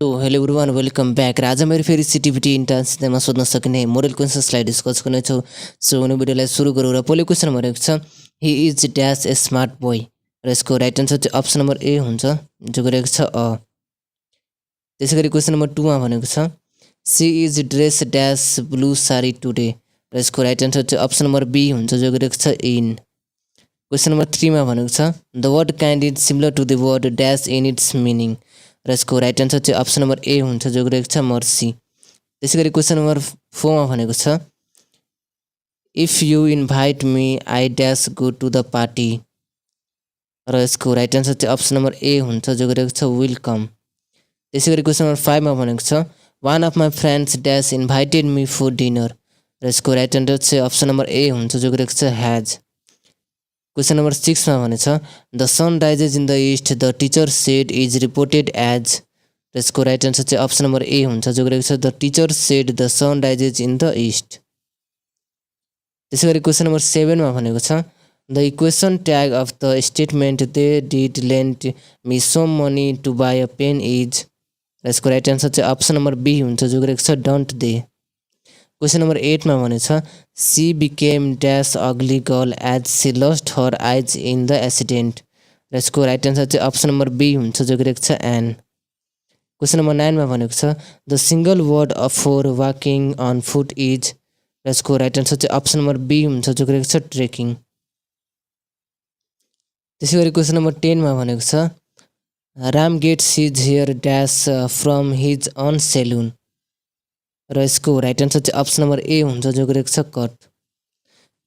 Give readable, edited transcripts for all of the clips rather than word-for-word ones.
Hello everyone welcome back र आज मेरो फेरि सिटिभिटी इन्ट्रान्समा सोध्न सक्ने मोडल क्वेसन्सलाई डिस्कस गर्नेछौँ। सो हुने भिडियोलाई सुरु गरौँ र पहिलो क्वेसन भनेको छ he is dash a smart boy र यसको राइट आन्सर चाहिँ अप्सन नम्बर ए हुन्छ जो गरेको छ अ। त्यसै गरी क्वेसन नम्बर 2 मा भनेको छ she is dress dash blue sari today र यसको राइट आन्सर चाहिँ अप्सन नम्बर बी हुन्छ जो गरेको छ इन। क्वेसन नम्बर 3 मा भनेको छ the word kind is similar to the word dash in its meaning र यसको राइट आन्सर चाहिँ अप्सन नम्बर ए हुन्छ जो गरेको छ मर्सी। त्यसै गरी क्वेसन नम्बर 4 मा भनेको छ if you invite me I dash go to the party र यसको राइट आन्सर चाहिँ अप्सन नम्बर ए हुन्छ जो गरेको छ विल कम। त्यसै गरी क्वेसन नम्बर 5 मा भनेको छ one of my friends dash invited me for dinner र यसको राइट आन्सर चाहिँ अप्सन नम्बर ए हुन्छ जो गरेको छ ह्याज। क्वेसन नम्बर 6 मा भनेछ the sun rises in the east the teacher said is reported as र यसको राइट आन्सर चाहिँ अप्सन नम्बर ए हुन्छ जो गरेको छ the teacher said the sun rises in the east. त्यसै गरी क्वेसन नम्बर 7 मा भनेको छ the equation tag of the statement they did lend me some money to buy a pen is र यसको राइट आन्सर चाहिँ अप्सन नम्बर बी हुन्छ जो गरेको छ डोन्ट दे। क्वेसन नम्बर 8 मा भनेछ she became dash ugly girl as she lost her eyes in the accident र यसको राइट आन्सर चाहिँ अप्सन नम्बर बी हुन्छ जो गरेको छ एन। क्वेसन नम्बर 9 मा भनेको छ the single word for walking on foot is र यसको राइट आन्सर चाहिँ अप्सन नम्बर बी हुन्छ जो गरेको छ ट्रेकिङ। त्यसै गरी क्वेसन नम्बर 10 मा भनेको छ Ram gets his hair dash from his own saloon र यसको राइट आन्सर चाहिँ अप्सन नम्बर ए हुन्छ जो गरेको छ कट।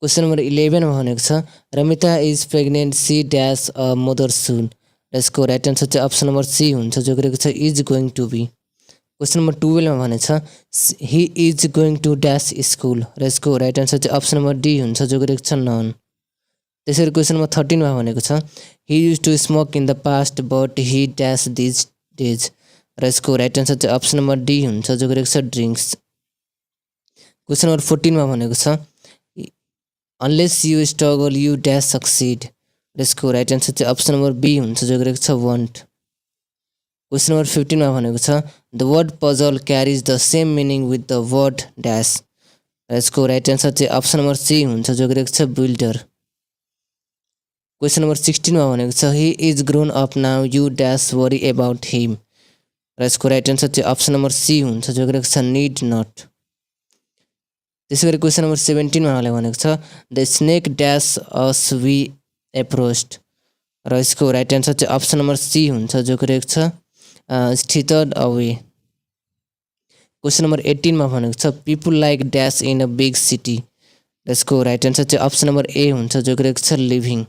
क्वेसन नम्बर 11 मा भनेको छ Ramita is pregnant she dash a mother soon र यसको राइट आन्सर चाहिँ अप्सन नम्बर सी हुन्छ जो गरेको छ is going to be. Question number 12 मा भनेछ he is going to dash school र यसको राइट आन्सर चाहिँ अप्सन नम्बर डी हुन्छ जो गरेको छ नन। त्यसरी क्वेसन नम्बर 13 मा भनेको छ he use to smoke in the past but he dash these days र यसको राइट आन्सर चाहिँ अप्सन नम्बर डी हुन्छ जो गरेको छ ड्रिङ्क्स। क्वेसन नम्बर 14 मा भनेको छ unless you struggle you dash succeed र यसको राइट आन्सर चाहिँ अप्सन नम्बर बी हुन्छ जो गरेको छ वन्ट। क्वेसन नम्बर 15 मा भनेको छ the word puzzle क्यारिज the same meaning with the word dash र यसको राइट आन्सर चाहिँ अप्सन नम्बर सी हुन्छ जो गरेको छ बिल्डर। क्वेसन नम्बर 16 मा भनेको छ he is grown up now you dash worry about him र यसको राइट आन्सर चाहिँ अप्सन नम्बर सी हुन्छ जो गरेको छ निड नट। त्यसै गरी क्वेसन नम्बर 17 मा उहाँले भनेको छ the snake dash as we approached र यसको राइट आन्सर चाहिँ अप्सन नम्बर सी हुन्छ जो गरेको छ स्थितड अवे। क्वेसन नम्बर 18 मा भनेको छ people like dash in a big city र यसको राइट आन्सर चाहिँ अप्सन नम्बर ए हुन्छ जो गरेको छ लिभिङ।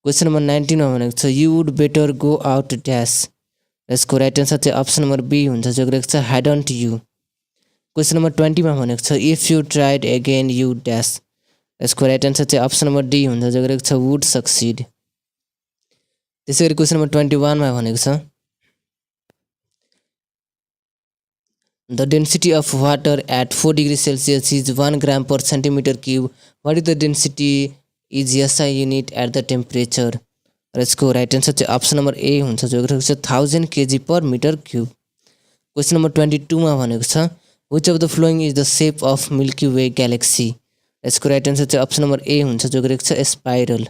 क्वेसन नम्बर 19 मा भनेको छ you would better go out dash र यसको राइट आन्सर चाहिँ अप्सन नम्बर बी हुन्छ जो गरेको छ ह्याडन्ट यु। क्वेसन नम्बर 20 मा भनेको छ if you tried again you dash यसको राइट आन्सर चाहिँ अप्सन नम्बर डी हुन्छ जो गरेको छ वुड सक्सिड। त्यसै गरी क्वेसन नम्बर 21 मा भनेको छ the density of water at 4 degree Celsius is 1 gram per centimetre cube what is the density is SI unit at the temperature र यसको राइट आन्सर चाहिँ अप्सन नम्बर ए हुन्छ जो गरेको छ 1000 kg per metre cube. Question number 22 मा भनेको छ which of the following is the shape of Milky Way galaxy यसको राइट आन्सर चाहिँ अप्सन नम्बर ए हुन्छ जो गरेको छ स्पाइरल।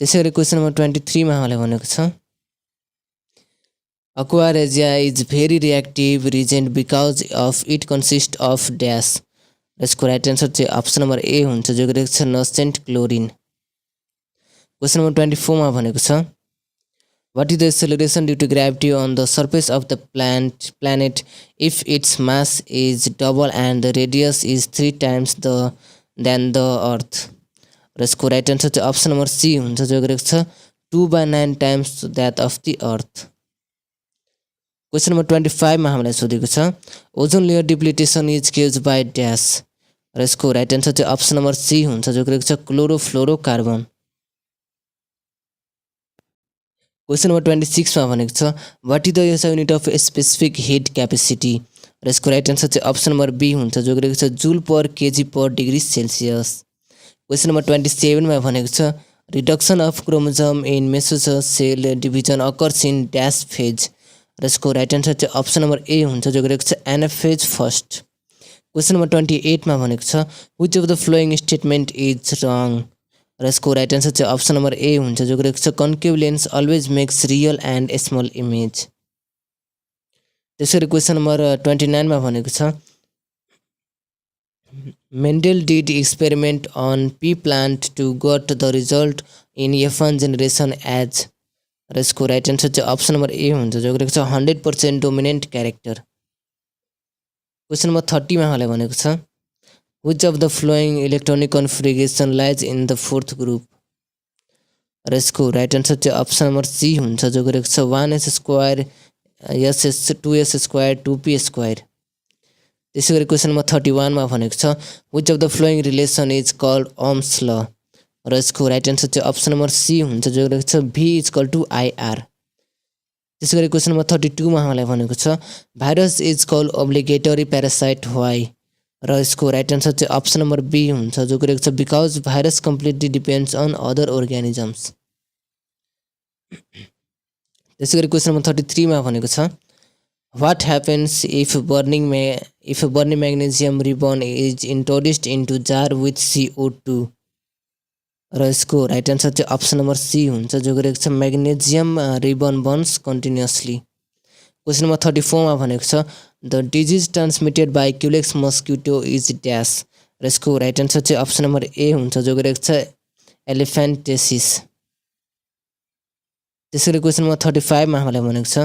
त्यसै गरी क्वेसन नम्बर 23 मा उहाँले भनेको छ aqua regia is very reactive reagent because of it consist of dash र यसको राइट आन्सर चाहिँ अप्सन नम्बर ए हुन्छ जो गरेको छ नसेन्ट क्लोरिन। क्वेसन नम्बर 24 मा भनेको छ what is the acceleration due to gravity on the surface of the planet if its mass is double and the radius is 3 times than the earth र यसको right answer चाहिँ option number C हुन्छ जो गरेको छ 2/9 times that of the earth. Question number 25 मा हामीलाई सोधेको छ ozone layer depletion is caused by dash र यसको राइट आन्सर चाहिँ अप्सन नम्बर सी हुन्छ जो गरेको छ क्लोरोफ्लोरोकार्बन। क्वेसन नम्बर 26 मा भनेको छ what is the SI unit of specific heat capacity र यसको राइट आन्सर चाहिँ अप्सन नम्बर बी हुन्छ जो गरेको छ joule per KG per degree Celsius. Question number 27 मा भनेको छ reduction of chromosome in mesosome cell division occurs in dash phase र यसको राइट आन्सर चाहिँ अप्सन नम्बर ए हुन्छ जो गरेको छ एनाफेज फर्स्ट। क्वेसन नम्बर 28 मा भनेको छ which of the flowing statement is रङ र यसको राइट आन्सर चाहिँ अप्सन नम्बर ए हुन्छ जो गरेको छ concave lens always makes real and small image. त्यसरी क्वेसन नम्बर 29 मा भनेको छ Mendel did experiment on pea plant to got the result in F1 generation as र यसको राइट आन्सर चाहिँ अप्सन नम्बर ए हुन्छ जो गरेको छ 100% डोमिनेन्ट क्यारेक्टर। क्वेसन नम्बर 30 मा उहाँले भनेको छ which of the flowing electronic configuration lies in the fourth group र यसको राइट आन्सर चाहिँ अप्सन नम्बर सी हुन्छ जो गरेको छ 1s square S 2s square 2p square. त्यसै गरी क्वेसन नम्बर 31 मा भनेको छ which of the following relation is called Ohm's law र यसको राइट आन्सर चाहिँ अप्सन नम्बर सी हुन्छ जो रहेको छ V is equal to IR. त्यसै गरी क्वेसन नम्बर 32 मा उहाँलाई भनेको छ virus is called obligatory parasite why र यसको राइट आन्सर चाहिँ अप्सन नम्बर बी हुन्छ जो रहेको छ because virus completely depends on other organisms. त्यसै गरी क्वेसन नम्बर 33 मा भनेको छ What happens if burning magnesium ribbon is introduced into jar with CO2 र यसको राइट आन्सर चाहिँ अप्सन नम्बर सी हुन्छ जो गरेको छ magnesium ribbon burns continuously. Question number 34 मा भनेको छ the disease transmitted by culex mosquito is dash र यसको राइट आन्सर चाहिँ अप्सन नम्बर ए हुन्छ जो गरेको छ एलिफेन्टेसिस। त्यसैले क्वेसन नम्बर 35 मा हामीलाई भनेको छ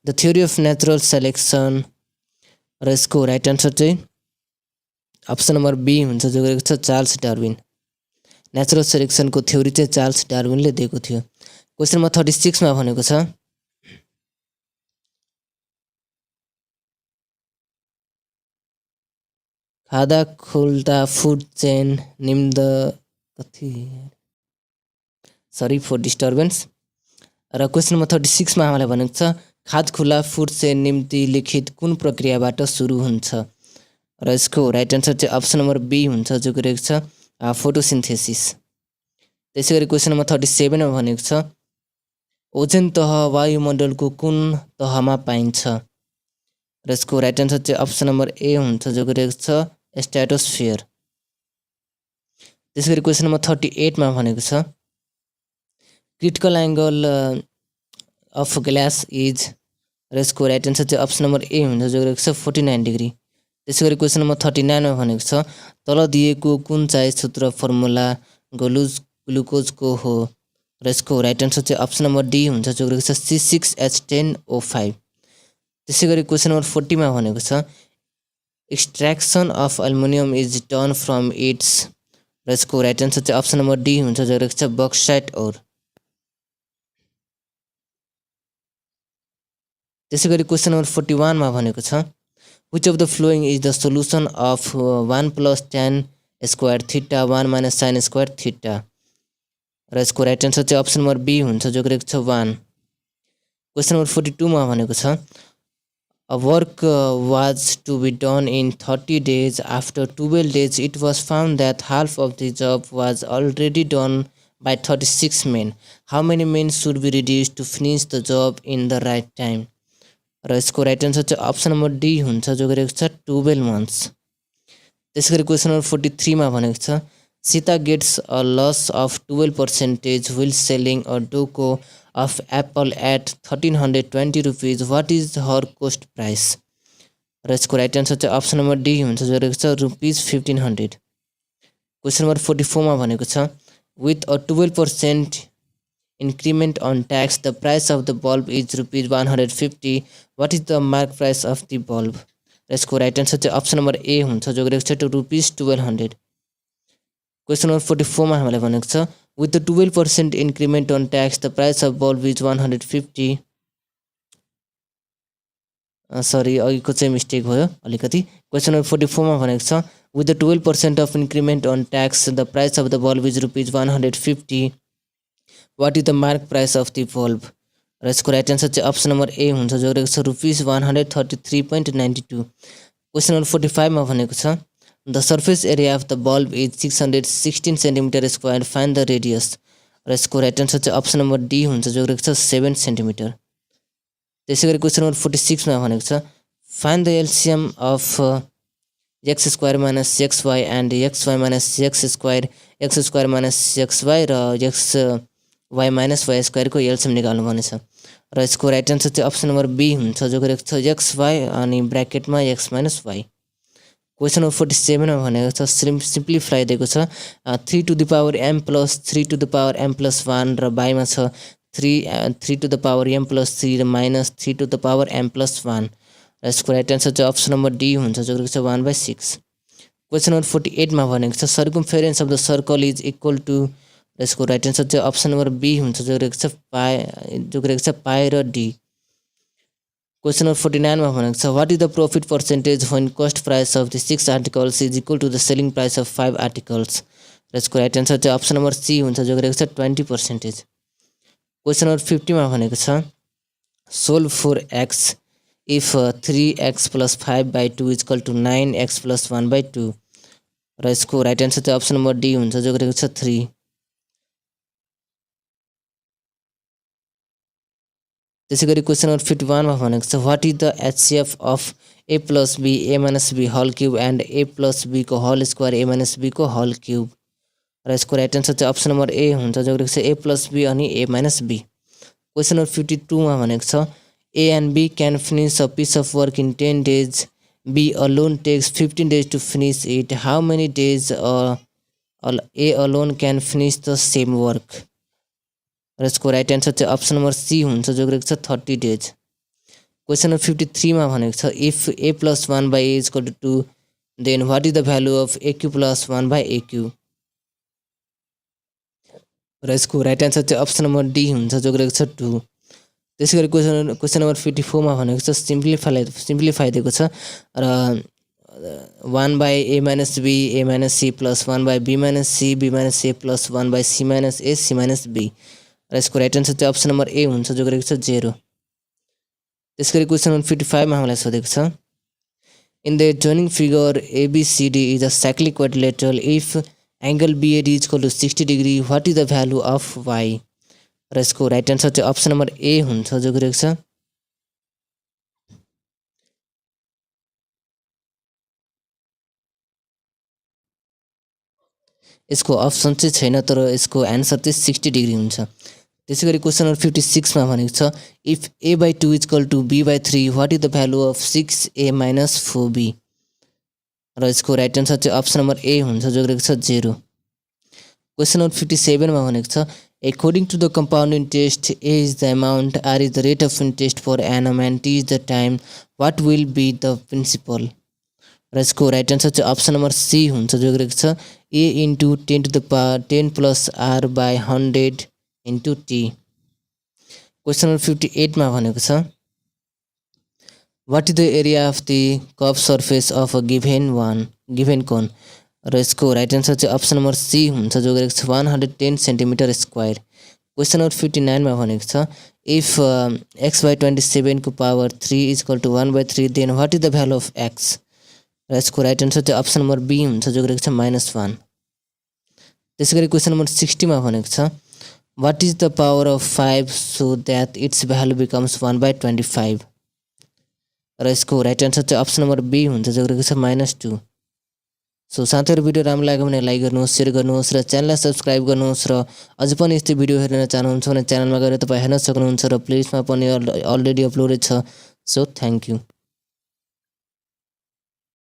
the theory of natural selection र यसको राइट आन्सर चाहिँ अप्सन नम्बर बी हुन्छ जो गरेको छ चार्ल्स डार्विन। नेचुरल सेलेक्सनको थ्योरी चाहिँ चार्ल्स डार्विनले दिएको थियो। क्वेसन नम्बर 36 मा भनेको छ खादा खोल्दा फुड चेन निम्द कथी सरी फर डिस्टर्बेन्स र क्वेसन नम्बर 36 मा हामीलाई भनेको छ खाद खुला फुड चेन निम्ति लिखित कुन प्रक्रियाबाट सुरु हुन्छ र यसको राइट आन्सर चाहिँ अप्सन नम्बर बी हुन्छ जो गरेको छ फोटोसिन्थेसिस। त्यसै गरी क्वेसन नम्बर 37 मा भनेको छ ओजोन तह वायुमण्डलको कुन तहमा पाइन्छ र यसको राइट आन्सर चाहिँ अप्सन नम्बर ए हुन्छ जो गरेको छ स्ट्राटोस्फियर। त्यसै गरी क्वेसन नम्बर 38 मा भनेको छ critical angle of glass is र यसको राइट आन्सर चाहिँ अप्सन नम्बर ए हुन्छ जो रहेको छ 49 डिग्री। त्यसै गरी क्वेसन नम्बर 39 मा भनेको छ तल दिएको कुन चाहिँ सूत्र फर्मुला ग्लुकोजको हो र यसको राइट आन्सर चाहिँ अप्सन नम्बर डी हुन्छ जो रहेको छ C6H10O5। त्यसै गरी क्वेसन नम्बर 40 मा भनेको छ extraction of aluminium is done from it's र यसको राइट आन्सर चाहिँ अप्सन नम्बर डी हुन्छ जो रहेको छ बक्साइट ओर। त्यसै गरी क्वेसन नम्बर 41 मा भनेको छ which of the following is the solution of 1 + tan square theta 1 - sin square theta र यसको राइट आन्सर चाहिँ अप्सन नम्बर बी हुन्छ जो गरेको छ 1। क्वेसन नम्बर 42 मा भनेको छ a work was to be done in 30 days after 12 days it was found that half of the job was already done by 36 men how many men should be reduce to finish the job in the right time र यसको right answer चाहिँ option number D हुन्छ जो गरेको छ 12 months। त्यसै गरी question number 43 मा भनेको छ Sita gets a loss of 12% while selling a डोको of apple at 1320 rupees what is her cost price र यसको राइट आन्सर चाहिँ अप्सन नम्बर डी हुन्छ जो रहेको छ ₹1500। क्वेसन नम्बर 44 मा भनेको छ with a 12% increment on tax the price of the bulb is ₹150 what is the mark price of the bulb र यसको राइट आन्सर चाहिँ अप्सन नम्बर ए हुन्छ जो गरेको छ ₹1200। क्वेसन नम्बर 44 मा हामीलाई भनेको छ with the 12% increment on tax the price of bulb is 150 sorry अघिको चाहिँ मिस्टेक भयो अलिकति। क्वेसन नम्बर 44 मा भनेको छ with the 12% of increment on tax the price of the bulb is ₹150 watt is the mark price of the bulb र यसको right answer चाहिँ अप्सन नम्बर ए हुन्छ जो रहेको छ ₹133.92। क्वेसन नम्बर 45 मा भनेको छ the surface area of the bulb is 616 centimetre square find the radius र यसको राइट आन्सर चाहिँ अप्सन नम्बर डी हुन्छ जो रहेको छ 7 सेन्टिमिटर। त्यसै गरी क्वेसन नम्बर 46 मा भनेको छ find the LCM of x square minus xy and xy minus x square minus xy र xy माइनस y स्क्वायरको एलसीएम निकाल्नु भनेछ र यसको राइट आन्सर चाहिँ अप्सन नम्बर बी हुन्छ जो गरेको छ xy अनि ब्र्याकेटमा x minus y। Question number 47 मा भनेको छ सिम्प्लिफाई दिएको छ 3 to the power m plus 3 to the power m plus 1 र बाईमा छ 3 to the power m plus 3 र minus 3 to the power m plus 1 र यसको राइट आन्सर चाहिँ अप्सन नम्बर डी हुन्छ जो गरेको छ 1/6। क्वेसन नम्बर 48 मा भनेको छ circumference of the circle is equal to र यसको राइट आन्सर चाहिँ अप्सन नम्बर बी हुन्छ जो गरेको छ पाई र डी। क्वेसन नम्बर 49 मा भनेको छ what is the profit percentage when cost price of the 6 articles is equal to the selling price of 5 articles र यसको राइट आन्सर चाहिँ अप्सन नम्बर सी हुन्छ जो गरेको छ 20%। क्वेसन नम्बर 50 मा भनेको छ solve for x if 3x plus 5/2 is equal to 9x plus 1/2 र यसको राइट आन्सर चाहिँ अप्सन नम्बर डी हुन्छ जो गरेको छ 3। त्यसै गरी क्वेसन नम्बर 51 मा भनेको छ what is the HCF of a plus B a minus B whole cube and a plus B को whole square a minus B को होल क्यूब र यसको राइट आन्सर चाहिँ अप्सन नम्बर ए हुन्छ जो गरेको छ a प्लस बी अनि a minus B. Question number 52 मा भनेको छ A and B can finish a piece of work in 10 days. B alone takes 15 days to finish it. How many days A alone can finish the same work? र यसको right answer चाहिँ option number C हुन्छ जो गरेको छ 30 days। Question number 53 मा भनेको छ if a plus 1/a is equal to 2 then what is the value of aq plus 1/aq र यसको राइट आन्सर चाहिँ अप्सन नम्बर डी हुन्छ जो गरेको छ 2। त्यसै गरी क्वेसन नम्बर 54 मा भनेको छ सिम्प्लिफाई दिएको छ र 1/a minus B a minus c plus 1/b minus c b minus a plus 1/c minus a c minus b र यसको राइट आन्सर चाहिँ अप्सन नम्बर ए हुन्छ जो गरेको छ 0। त्यसै गरी क्वेसन नम्बर 55 मा हामीलाई सोधेको छ in the joining figure ABCD is a cyclic quadrilateral if angle BAD is equal to 60 degree what is the value of y र यसको राइट आन्सर चाहिँ अप्सन नम्बर ए हुन्छ जो गरेको छ यसको अप्सन चाहिँ छैन तर यसको आन्सर चाहिँ 60 डिग्री हुन्छ। त्यसै गरी क्वेसन नम्बर 56 मा भनेको छ if a/2 is equal to b/3 what is the value of 6a minus 4b र यसको राइट आन्सर चाहिँ अप्सन नम्बर ए हुन्छ जो गरेको छ 0। क्वेसन नम्बर 57 मा भनेको छ according to the compounding test a is the amount, r is the rate of interest for annum and t is the time, what will be the principal र यसको right answer चाहिँ option number C हुन्छ जो गरेको छ a into 10 to the power 10 plus r by 100 into t। Question number 58 मा भनेको छ what is the area of the curved surface of a given cone र यसको राइट आन्सर चाहिँ अप्सन नम्बर सी हुन्छ जो गरेको छ 110 सेन्टिमिटर स्क्वायर। क्वेसन नम्बर 59 मा भनेको छ इफ x/27 को power 3 is equal to 1/3 then what is the value of x र यसको राइट आन्सर चाहिँ अप्सन नम्बर बी हुन्छ जो गरेको छ -1। त्यसै गरी क्वेसन नम्बर 60 मा भनेको छ what is the power of 5 so that it's value becomes 1/25 र यसको राइट आन्सर चाहिँ अप्सन नम्बर बी हुन्छ जो गरेको छ -2। सो साथीहरु भिडियो राम्रो लाग्यो भने लाइक गर्नुहोस् शेयर गर्नुहोस् र च्यानललाई सब्स्क्राइब गर्नुहोस् र अझ पनि यस्तै भिडियो हेर्न चाहनुहुन्छ भने च्यानलमा गएर तपाई हेर्न सक्नुहुन्छ र प्लेलिस्टमा पनि अलरेडी अपलोडेड छ। So thank you.